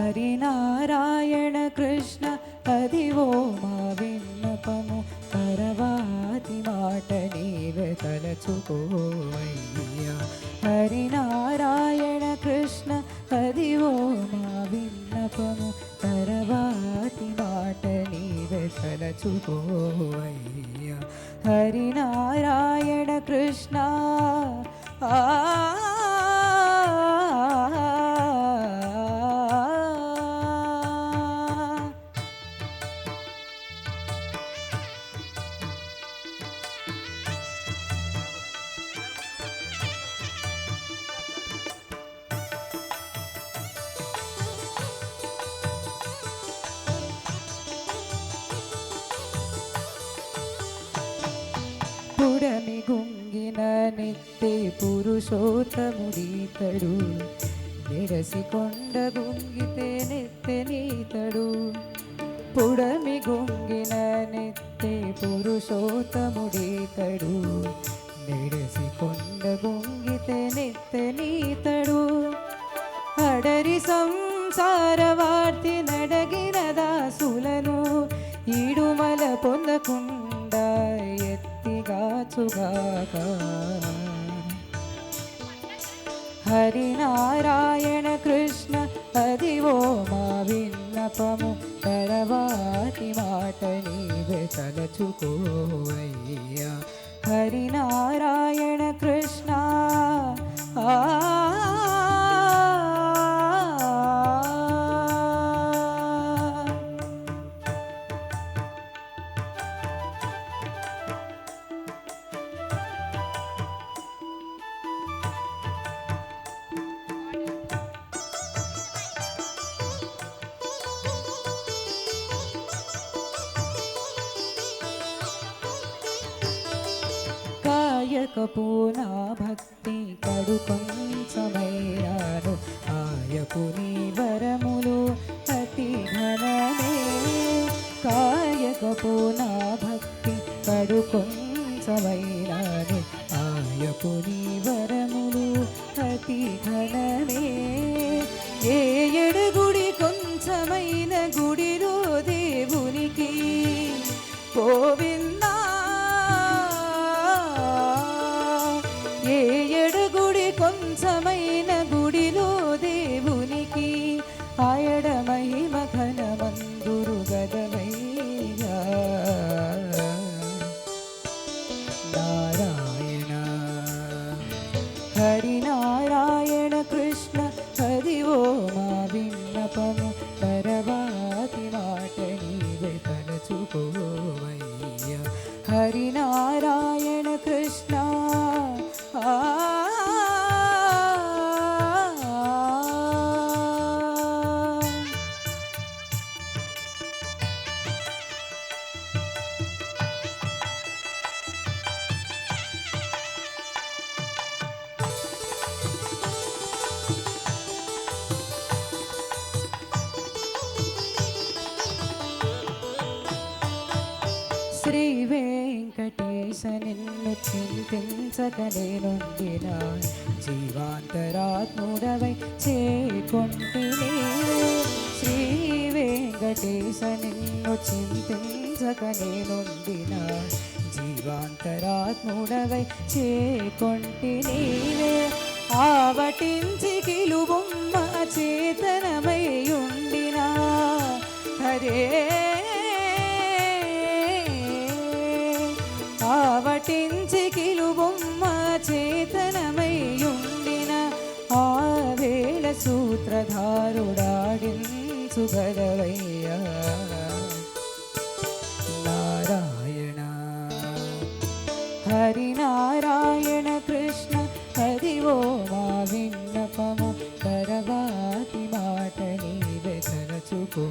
హరినారాయణ కృష్ణ అదివో మా విన్నపము పరవాతి మాట నీవే తలచుకోవయ్యా. హరినారాయణ కృష్ణ అదివో మా విన్నపము పరవాతి మాట నీవే తలచుకోవయ్యా. హరినారాయణ కృష్ణ ఆ పుడమి గుంగిన నెత్తే పురుషోత్తముడీతడు, నెరసి కొండ గుంగితే నెత్తెనీతడు. పుడమి గుంగిన నెత్తే పురుషోత్తముడీతడు, నెరసి కొండ గుంగితే నెత్తెనీతడు. అడరి సంసారవార్తి నడగిన దాసులను ఈడుమల పొందకుండా ఎత్తిగాచుగాక. హరినారాయణ కృష్ణ అదివో మా విన్నపము తరవాతి మాట నీవే తలచుకోవయ్యా. హరినారాయణ కృష్ణ ఆ కాయకపోనా భక్తి కడు కొంచెమైనాను, ఆయపు నీ వరములు అతి ఘనమే. కాయకపోనా భక్తి కడు కొంచెమైనాను, ఆయపు నీ వరములు అతి ఘనమే. ఏ ఎడుగుడి కొంచెమైన గుడిలో దేవునికి గోవిందా. ఏ ఎడుగుడి కొంచెమైన గుడిలో దేవునికి ఆయడ మహిమ ఘనమందురు గదవయ్యా. నారాయణ హరినారాయణ కృష్ణ హరివో మా విన్నపము పరవాతి మాట నీవే తలచుకోవయ్యా. హరినారాయణ కృష్ణ ఆ శ్రీ వెంకటేశ నిన్ను చింతించక నేనుండిన, జీవాంతరాత్ముడవై చేకొంటిని. శ్రీ వెంకటేశ నిన్ను చింతించక నేనుండిన, జీవాంతరాత్ముడవై చేకొంటిని. ఆవటించి కిలుబొమ్మ చేతనమై ఉండిన హరే. ఆవటించి కిలుబొమ్మ చేతనమై ఉండిన, ఆ వేళ సూత్రధారుడాడించుగలవయ్యా. నారాయణ హరినారాయణ కృష్ణ హరివో మా విన్నపము పరవాతి మాట నీవే తలచుకో.